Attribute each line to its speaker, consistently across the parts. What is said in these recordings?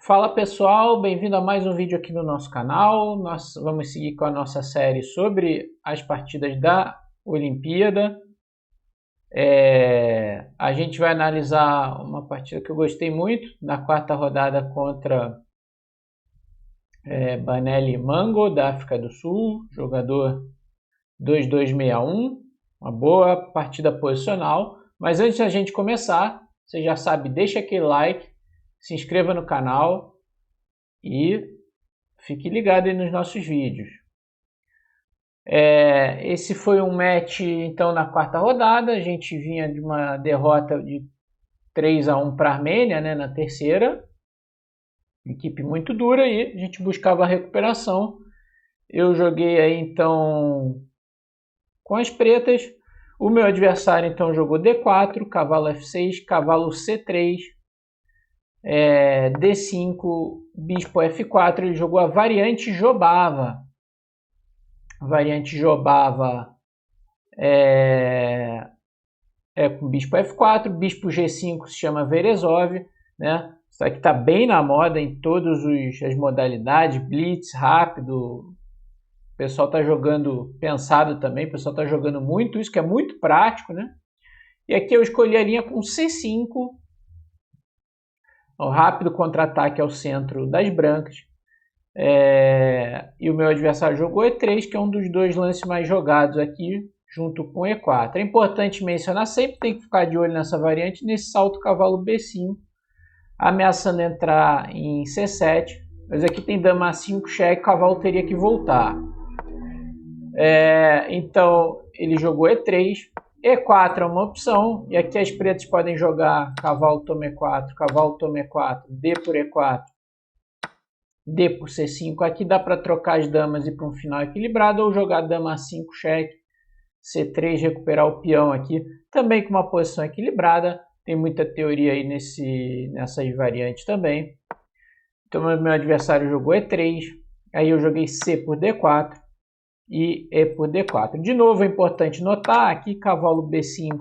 Speaker 1: Fala pessoal, bem-vindo a mais um vídeo aqui no nosso canal. Nós vamos seguir com a nossa série sobre as partidas da Olimpíada. A gente vai analisar uma partida que eu gostei muito, na quarta rodada contra Banelli Mango, da África do Sul, jogador 2261, uma boa partida posicional. Mas antes da gente começar, você já sabe, deixa aquele like, se inscreva no canal e fique ligado aí nos nossos vídeos. Esse foi um match então na quarta rodada. A gente vinha de uma derrota de 3-1 para a Armênia, né, na terceira. Equipe muito dura e a gente buscava a recuperação. Eu joguei aí então com as pretas. O meu adversário então jogou D4, cavalo F6, cavalo C3, D5, bispo F4. Ele jogou a variante Jobava. A variante Jobava com bispo F4, bispo G5 se chama Verezov, né? Isso aqui está bem na moda em todas as modalidades, blitz, rápido. O pessoal está jogando pensado também, o pessoal está jogando muito, isso que é muito prático, né? E aqui eu escolhi a linha com C5, o rápido contra-ataque ao centro das brancas. E o meu adversário jogou E3, que é um dos dois lances mais jogados aqui, junto com E4. É importante mencionar, sempre tem que ficar de olho nessa variante, nesse salto cavalo B5, ameaçando entrar em C7, mas aqui tem dama A5 cheque, o cavalo teria que voltar. Então ele jogou E3, E4 é uma opção, e aqui as pretas podem jogar cavalo toma E4, cavalo toma E4, D por E4, D por C5. Aqui dá para trocar as damas e ir para um final equilibrado, ou jogar dama A5 cheque, C3, recuperar o peão aqui, também com uma posição equilibrada. Tem muita teoria aí nessas variantes também. Então meu adversário jogou E3, aí eu joguei C por D4 e E por D4. De novo é importante notar aqui cavalo B5.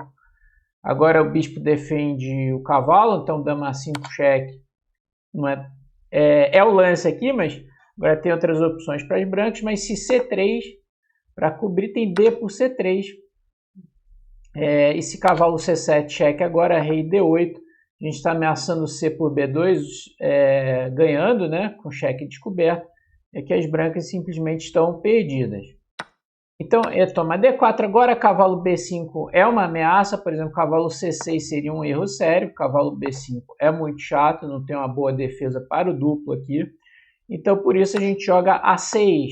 Speaker 1: Agora o bispo defende o cavalo, então dama A5 cheque não é o lance aqui, mas agora tem outras opções para as brancas. Mas se C3 para cobrir, tem D por C3. Esse cavalo C7 cheque agora, rei D8. A gente está ameaçando C por B2, ganhando, né, com cheque descoberto. É que as brancas simplesmente estão perdidas. Então, toma D4. Agora, cavalo B5 é uma ameaça. Por exemplo, cavalo C6 seria um erro sério. Cavalo B5 é muito chato, não tem uma boa defesa para o duplo aqui. Então, por isso a gente joga A6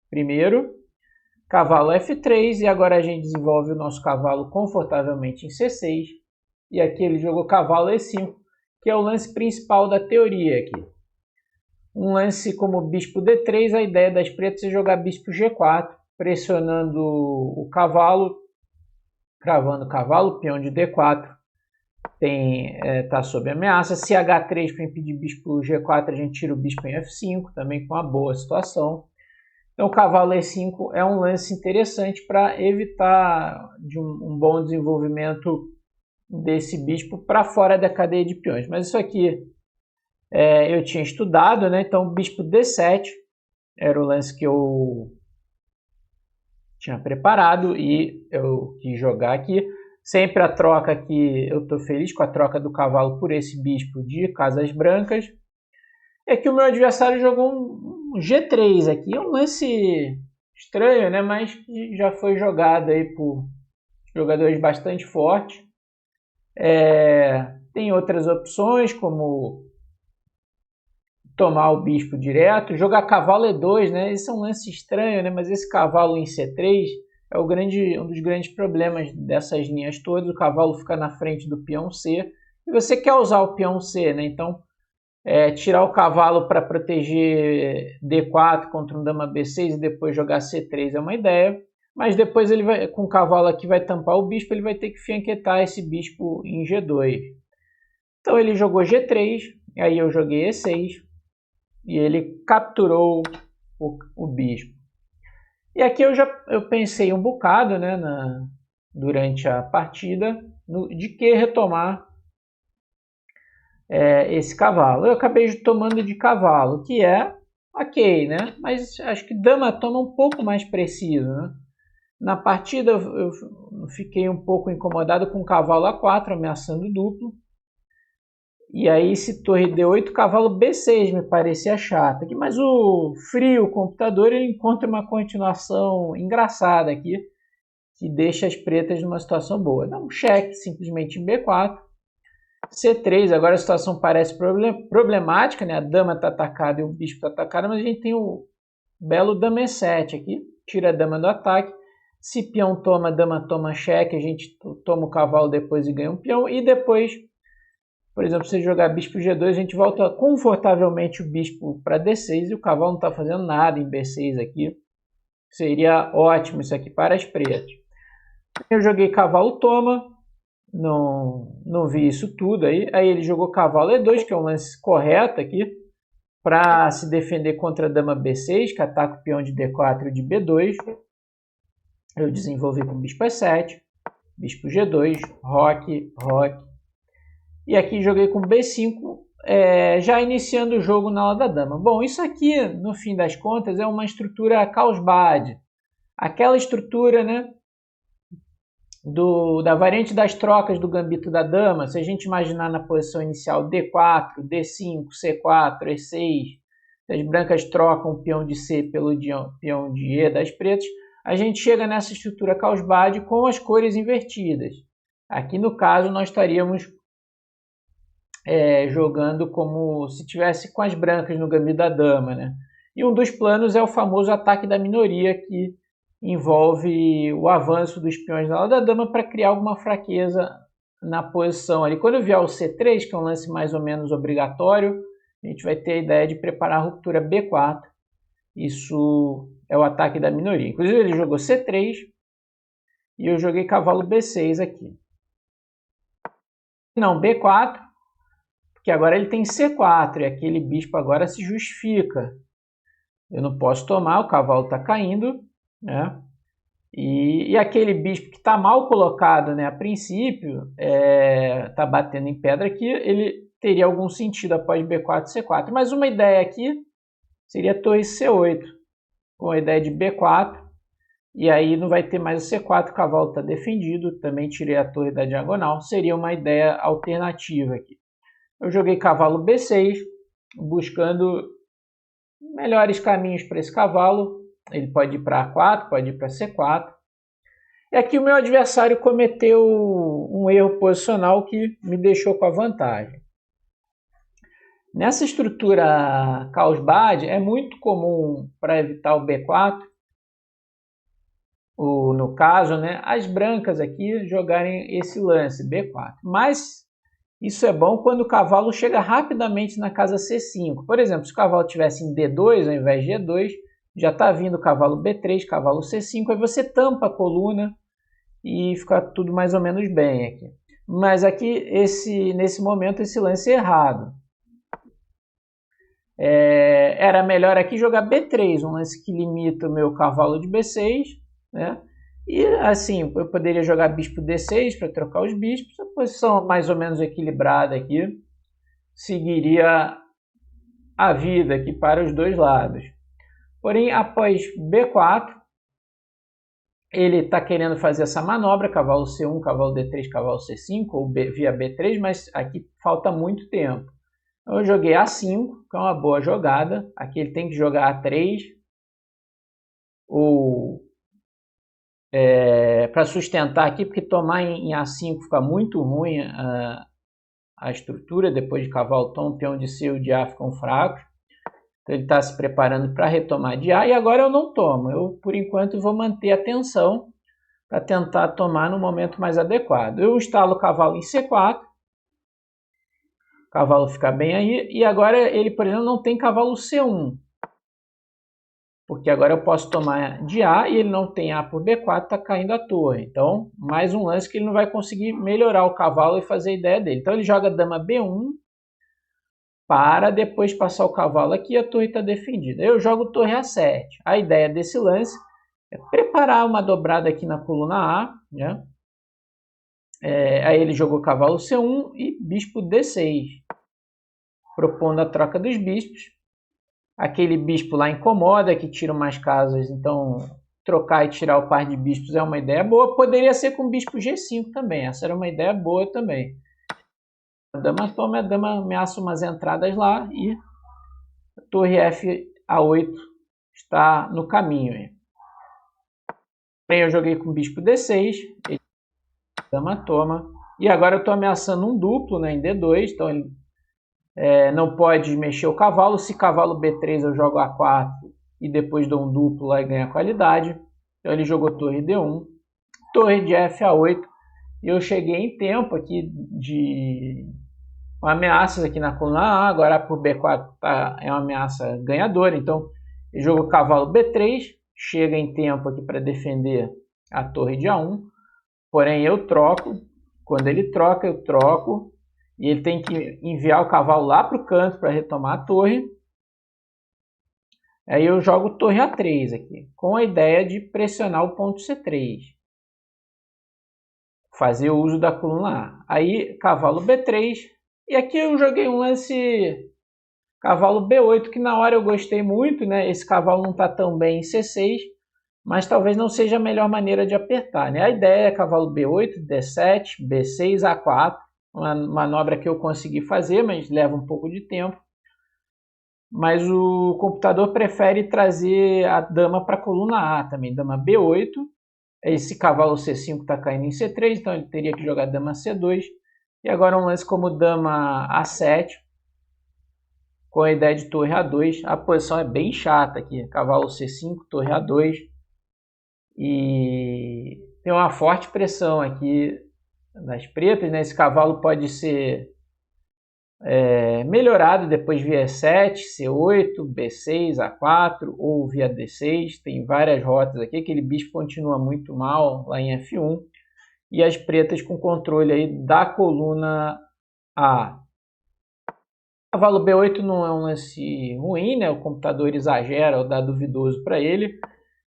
Speaker 1: primeiro. Cavalo F3 e agora a gente desenvolve o nosso cavalo confortavelmente em C6. E aqui ele jogou cavalo E5, que é o lance principal da teoria aqui. Um lance como bispo D3, a ideia das pretas é jogar bispo G4, pressionando o cavalo, cravando o cavalo, peão de D4 está sob ameaça. Se H3 para impedir bispo G4, a gente tira o bispo em F5, também com uma boa situação. Então o cavalo E5 é um lance interessante para evitar um bom desenvolvimento desse bispo para fora da cadeia de peões. Mas isso aqui eu tinha estudado, né? Então bispo D7 era o lance que eu tinha preparado e eu quis jogar aqui. Sempre a troca aqui, eu estou feliz com a troca do cavalo por esse bispo de casas brancas. É que o meu adversário jogou um G3 aqui. É um lance estranho, né? Mas já foi jogado aí por jogadores bastante fortes. Tem outras opções, como tomar o bispo direto, jogar cavalo E2, né? Esse é um lance estranho, né? Mas esse cavalo em C3 é um dos grandes problemas dessas linhas todas. O cavalo fica na frente do peão C e você quer usar o peão C, né? Então tirar o cavalo para proteger D4 contra um dama B6 e depois jogar C3 é uma ideia, mas depois ele vai, com o cavalo aqui vai tampar o bispo, ele vai ter que fianquetar esse bispo em G2. Então ele jogou G3, aí eu joguei E6 e ele capturou o bispo. E aqui eu pensei um bocado, né, durante a partida de que retomar esse cavalo. Eu acabei tomando de cavalo, que é ok, né? Mas acho que dama toma um pouco mais preciso, né? Na partida eu fiquei um pouco incomodado com o cavalo A4, ameaçando duplo. E aí esse torre D8, cavalo B6 me parecia chato aqui, mas o frio computador ele encontra uma continuação engraçada aqui, que deixa as pretas numa situação boa. Dá um cheque simplesmente em B4. C3, agora a situação parece problemática, né? A dama está atacada e o bispo está atacado, mas a gente tem o belo dama E7 aqui, tira a dama do ataque. Se peão toma, dama toma cheque, a gente toma o cavalo depois e ganha um peão. E depois, por exemplo, se jogar bispo G2, a gente volta confortavelmente o bispo para D6 e o cavalo não está fazendo nada em B6 aqui. Seria ótimo isso aqui para as pretas. Eu joguei cavalo toma, não vi isso tudo aí. Aí ele jogou cavalo E2, que é um lance correto aqui, para se defender contra a dama B6, que ataca o peão de D4 e de B2. Eu desenvolvi com bispo E7, bispo G2, roque. E aqui joguei com B5, já iniciando o jogo na ala da dama. Bom, isso aqui, no fim das contas, é uma estrutura Carlsbad. Aquela estrutura, né, da variante das trocas do gambito da dama. Se a gente imaginar na posição inicial D4, D5, C4, E6, as brancas trocam o peão de C pelo peão de E das pretas, a gente chega nessa estrutura Carlsbad com as cores invertidas. Aqui no caso nós estaríamos jogando como se tivesse com as brancas no gambito da dama, né? E um dos planos é o famoso ataque da minoria, que envolve o avanço dos peões na ala da dama para criar alguma fraqueza na posição ali. Quando vier o C3, que é um lance mais ou menos obrigatório, a gente vai ter a ideia de preparar a ruptura B4. Isso é o ataque da minoria. Inclusive ele jogou C3 e eu joguei cavalo B6 aqui. Não, B4, porque agora ele tem C4 e aquele bispo agora se justifica. Eu não posso tomar, o cavalo está caindo, né? E aquele bispo que está mal colocado, né, a princípio, está batendo em pedra aqui, ele teria algum sentido após B4 e C4. Mas uma ideia aqui seria torre C8, com a ideia de B4, e aí não vai ter mais o C4, o cavalo está defendido, também tirei a torre da diagonal, seria uma ideia alternativa aqui. Eu joguei cavalo B6, buscando melhores caminhos para esse cavalo. Ele pode ir para A4, pode ir para C4. E aqui o meu adversário cometeu um erro posicional que me deixou com a vantagem. Nessa estrutura Carlsbad é muito comum, para evitar o B4, no caso, né, as brancas aqui jogarem esse lance, B4. Mas isso é bom quando o cavalo chega rapidamente na casa C5. Por exemplo, se o cavalo estivesse em D2 ao invés de G2, já está vindo o cavalo B3, cavalo C5, aí você tampa a coluna e fica tudo mais ou menos bem aqui. Mas aqui, nesse momento, esse lance é errado. Era melhor aqui jogar B3, um lance que limita o meu cavalo de B6, né? E assim, eu poderia jogar bispo D6 para trocar os bispos, a posição mais ou menos equilibrada aqui, seguiria a vida aqui para os dois lados. Porém, após B4, ele está querendo fazer essa manobra, cavalo C1, cavalo D3, cavalo C5, ou via B3, mas aqui falta muito tempo. Então, eu joguei A5, que é uma boa jogada. Aqui ele tem que jogar A3, ou para sustentar aqui, porque tomar em A5 fica muito ruim a estrutura. Depois de cavalo toma, o peão de C e o de A ficam fracos. Então ele está se preparando para retomar de A, e agora eu não tomo. Eu, por enquanto, vou manter a tensão para tentar tomar no momento mais adequado. Eu instalo o cavalo em C4, o cavalo fica bem aí, e agora ele, por exemplo, não tem cavalo C1, porque agora eu posso tomar de A e ele não tem A por B4, está caindo a torre. Então, mais um lance que ele não vai conseguir melhorar o cavalo e fazer a ideia dele. Então ele joga dama B1, para depois passar o cavalo aqui e a torre está defendida. Eu jogo torre A7. A ideia desse lance é preparar uma dobrada aqui na coluna A, né? Aí ele jogou cavalo C1 e bispo D6. propondo a troca dos bispos. Aquele bispo lá incomoda, que tira umas casas, então trocar e tirar o par de bispos é uma ideia boa. Poderia ser com o bispo G5 também, essa era uma ideia boa também. A dama toma, a dama ameaça umas entradas lá e a torre F8 está no caminho. Bem, eu joguei com o bispo D6, a dama toma, e agora eu estou ameaçando um duplo, né, em D2, então ele não pode mexer o cavalo. Se cavalo B3 eu jogo A4 e depois dou um duplo lá e ganho qualidade. Então ele jogou torre D1, torre de F8, e eu cheguei em tempo aqui de ameaças aqui na coluna A. Agora A por B4 é uma ameaça ganhadora, então ele jogou cavalo B3, chega em tempo aqui para defender a torre de A1, porém eu troco. Quando ele troca, eu troco, e ele tem que enviar o cavalo lá para o canto para retomar a torre. Aí eu jogo torre A3 aqui, com a ideia de pressionar o ponto C3. Fazer o uso da coluna A. Aí cavalo B3, e aqui eu joguei um lance cavalo B8, que na hora eu gostei muito, né? Esse cavalo não está tão bem em C6, mas talvez não seja a melhor maneira de apertar, né? A ideia é cavalo B8, D7, B6, A4, uma manobra que eu consegui fazer, mas leva um pouco de tempo. Mas o computador prefere trazer a dama para a coluna A também, dama B8. Esse cavalo C5 está caindo em C3, então ele teria que jogar dama C2. E agora um lance como dama A7, com a ideia de torre A2. A posição é bem chata aqui, cavalo C5, torre A2. E tem uma forte pressão aqui nas pretas, né? Esse cavalo pode ser melhorado depois via E7, C8, B6, A4 ou via D6. Tem várias rotas aqui. Aquele bispo continua muito mal lá em F1. E as pretas com controle aí da coluna A. Cavalo B8 não é um lance ruim, né? O computador exagera ou dá duvidoso para ele.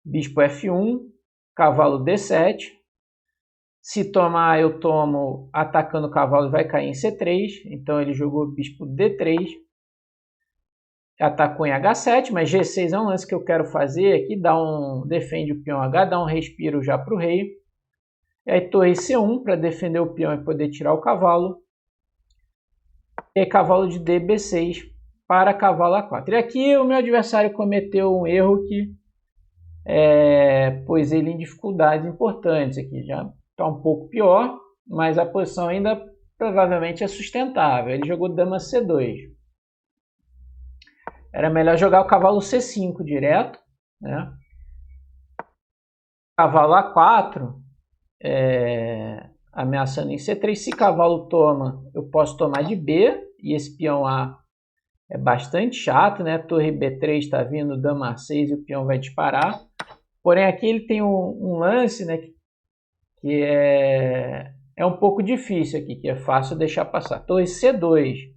Speaker 1: Bispo F1, cavalo D7. Se tomar, eu tomo atacando o cavalo, vai cair em C3. Então ele jogou bispo D3. Atacou em H7, mas G6 é um lance que eu quero fazer aqui. Defende o peão H, dá um respiro já para o rei. E aí torre C1 para defender o peão e poder tirar o cavalo. E aí cavalo de D, B6 para cavalo A4. E aqui o meu adversário cometeu um erro que pôs ele em dificuldades importantes. Aqui já está um pouco pior, mas a posição ainda provavelmente é sustentável. Ele jogou dama C2. Era melhor jogar o cavalo C5 direto, né? Cavalo A4, ameaçando em C3. Se cavalo toma, eu posso tomar de B, e esse peão A é bastante chato, né? Torre B3 está vindo, dama A6 e o peão vai disparar. Porém aqui ele tem um lance, né, que é um pouco difícil aqui, que é fácil deixar passar. Torre C2.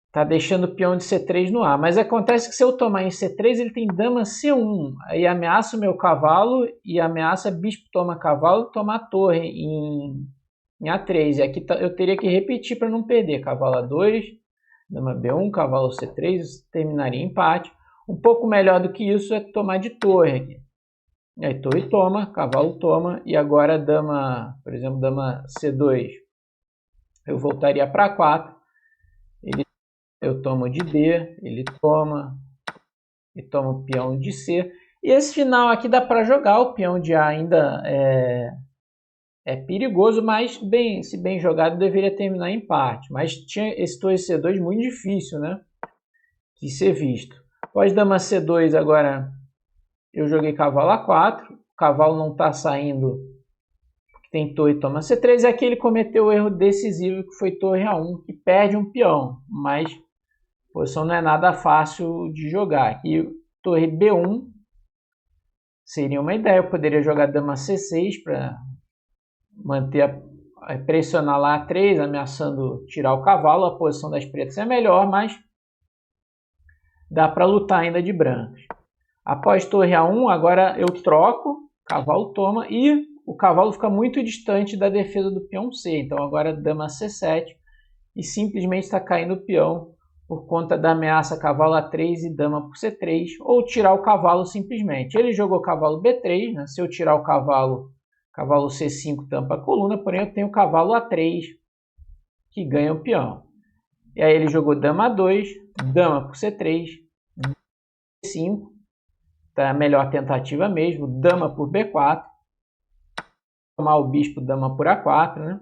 Speaker 1: Está deixando o peão de C3 no A. Mas acontece que se eu tomar em C3, ele tem dama C1. Aí ameaça o meu cavalo e ameaça bispo toma cavalo, toma a torre em A3. E aqui eu teria que repetir para não perder. Cavalo A2, dama B1, cavalo C3, terminaria em empate. Um pouco melhor do que isso é tomar de torre aqui. E aí torre toma, cavalo toma, e agora dama, por exemplo, dama C2, eu voltaria para A4, eu tomo de D, ele toma, e toma o peão de C, e esse final aqui dá para jogar. O peão de A ainda é perigoso, mas se bem jogado deveria terminar em empate, mas tinha esse torre C2 muito difícil, né, de ser visto. Após dama C2 agora eu joguei cavalo A4, o cavalo não está saindo porque tem torre, toma C3, e aqui ele cometeu o erro decisivo que foi torre A1, que perde um peão, mas a posição não é nada fácil de jogar. Aqui torre B1 seria uma ideia, eu poderia jogar dama C6 para manter pressionar lá A3, ameaçando tirar o cavalo. A posição das pretas é melhor, mas dá para lutar ainda de brancos. Após torre A1, agora eu troco, cavalo toma, e o cavalo fica muito distante da defesa do peão C. Então agora dama C7, e simplesmente está caindo o peão por conta da ameaça cavalo A3 e dama por C3, ou tirar o cavalo simplesmente. Ele jogou cavalo B3, né? Se eu tirar o cavalo C5 tampa a coluna, porém eu tenho o cavalo A3 que ganha o peão. E aí ele jogou dama A2, dama por C3, C5, tá a melhor tentativa mesmo, dama por B4, tomar o bispo, dama por A4, né?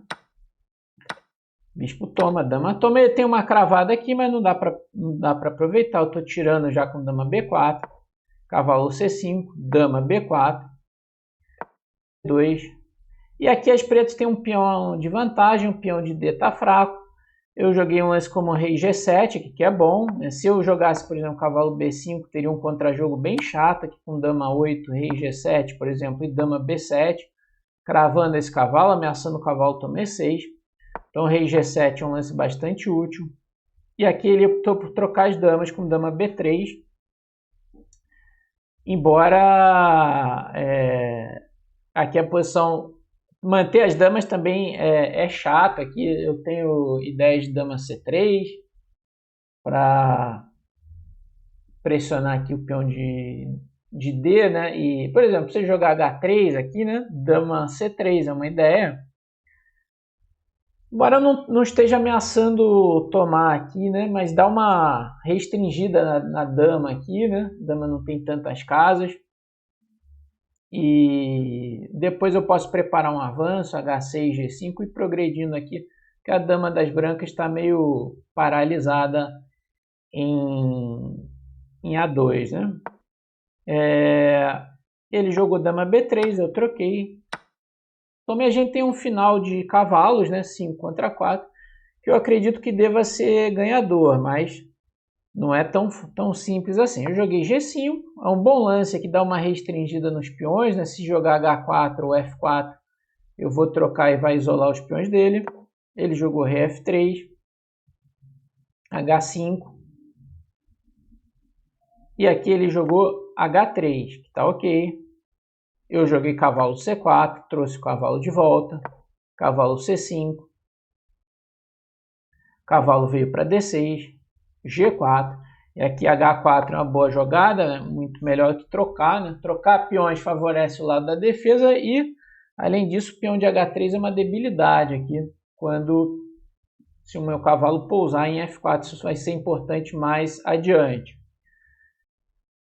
Speaker 1: Bispo toma, dama toma. Ele tem uma cravada aqui, mas não dá para aproveitar. Eu estou tirando já com dama B4, cavalo C5, dama B4, 2. E aqui as pretas têm um peão de vantagem, o peão de D está fraco. Eu joguei um lance como rei G7, aqui, que é bom. Se eu jogasse, por exemplo, cavalo B5, teria um contrajogo bem chato aqui com dama 8, rei G7, por exemplo, e dama B7, cravando esse cavalo, ameaçando o cavalo toma E6. Então, rei G7 é um lance bastante útil. E aqui ele optou por trocar as damas com dama B3. Embora aqui a posição... Manter as damas também é chato. Aqui eu tenho ideias de dama C3 para pressionar aqui o peão de D, né? E, por exemplo, se jogar H3 aqui, né? Dama C3 é uma ideia. Embora eu não esteja ameaçando tomar aqui, né? Mas dá uma restringida na dama aqui, né? A dama não tem tantas casas. E depois eu posso preparar um avanço, H6, G5 e progredindo aqui, que a dama das brancas está meio paralisada em A2, né? Ele jogou dama B3, eu troquei. Também a gente tem um final de cavalos, né? 5 contra 4, que eu acredito que deva ser ganhador, mas não é tão simples assim. Eu joguei G5, é um bom lance aqui, dá uma restringida nos peões, né? Se jogar H4 ou F4, eu vou trocar e vai isolar os peões dele. Ele jogou rei F3, H5, e aqui ele jogou H3, que está ok. Eu joguei cavalo C4, trouxe o cavalo de volta, cavalo C5, cavalo veio para D6, G4, e aqui H4 é uma boa jogada, né? Muito melhor que trocar, né? Trocar peões favorece o lado da defesa e, além disso, o peão de H3 é uma debilidade aqui, se o meu cavalo pousar em F4, isso vai ser importante mais adiante.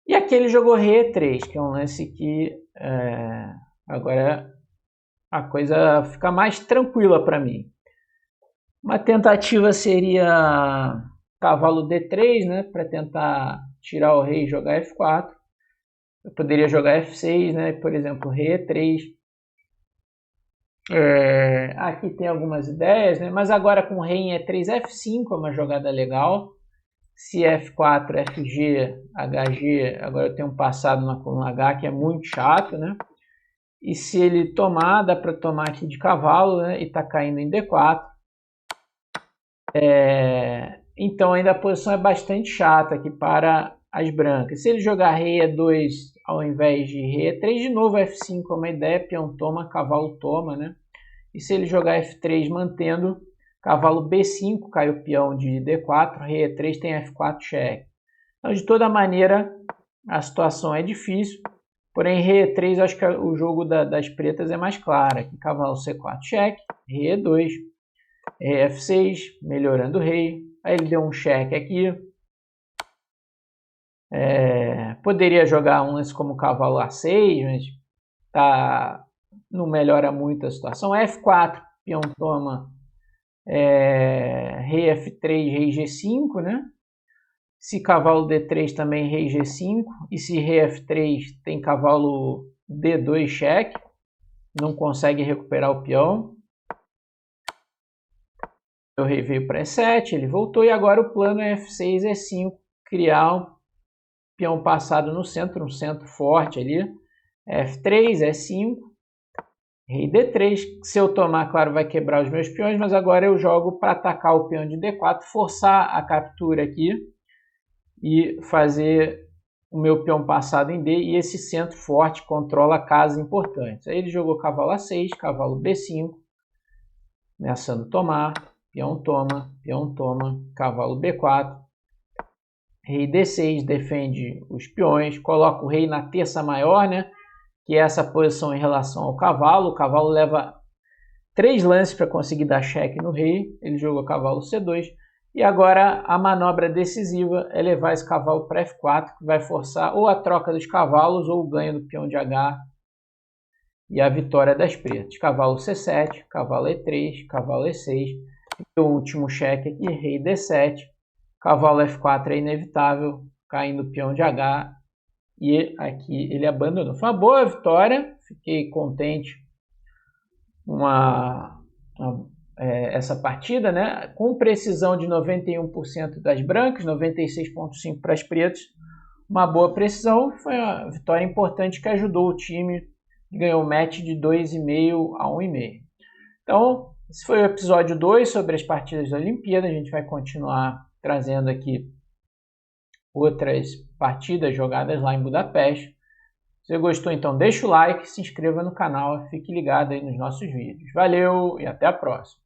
Speaker 1: E aqui ele jogou rei E3, que é um lance que agora a coisa fica mais tranquila para mim. Uma tentativa seria cavalo D3, né, para tentar tirar o rei e jogar F4. Eu poderia jogar F6, né, por exemplo, rei E3. Aqui tem algumas ideias, né, mas agora com rei em E3, F5 é uma jogada legal. Se F4, FG, HG, agora eu tenho um passado na coluna H que é muito chato, né? E se ele tomar, dá para tomar aqui de cavalo, né? E tá caindo em D4. Então ainda a posição é bastante chata aqui para as brancas. Se ele jogar rei E2 ao invés de rei E3, de novo F5 é uma ideia, peão toma, cavalo toma, né? E se ele jogar F3 mantendo, cavalo B5 cai o peão de D4, rei E3 tem F4 cheque. Então de toda maneira a situação é difícil, porém rei E3 acho que o jogo das pretas é mais claro. Aqui cavalo C4 cheque, rei E2, rei F6, melhorando o rei. Aí ele deu um cheque aqui. Poderia jogar um lance como cavalo A6, mas não melhora muito a situação. F4, peão toma, rei F3, rei G5, né? Se cavalo D3 também rei G5. E se rei F3 tem cavalo D2 cheque. Não consegue recuperar o peão. O rei veio para E7, ele voltou e agora o plano é F6, E5, criar um peão passado no centro, um centro forte ali. F3, E5, rei D3. Se eu tomar, claro, vai quebrar os meus peões, mas agora eu jogo para atacar o peão de D4, forçar a captura aqui e fazer o meu peão passado em D, e esse centro forte controla casas importantes. Aí ele jogou cavalo A6, cavalo B5, ameaçando tomar, peão toma, cavalo B4, rei D6 defende os peões, coloca o rei na terça maior, né, que é essa posição em relação ao cavalo. O cavalo leva 3 lances para conseguir dar cheque no rei, ele jogou cavalo C2, e agora a manobra decisiva é levar esse cavalo para F4, que vai forçar ou a troca dos cavalos ou o ganho do peão de H e a vitória das pretas. Cavalo C7, cavalo E3, cavalo E6, e o último cheque aqui, rei D7, cavalo F4 é inevitável, caindo o peão de H, e aqui ele abandonou. Foi uma boa vitória, fiquei contente com essa partida, né? Com precisão de 91% das brancas, 96,5% para as pretas, uma boa precisão. Foi uma vitória importante que ajudou o time, ganhou o match de 2,5 a 1,5. Então, esse foi o episódio 2 sobre as partidas da Olimpíada. A gente vai continuar trazendo aqui outras partidas jogadas lá em Budapeste. Se você gostou, então deixa o like, se inscreva no canal, fique ligado aí nos nossos vídeos. Valeu e até a próxima!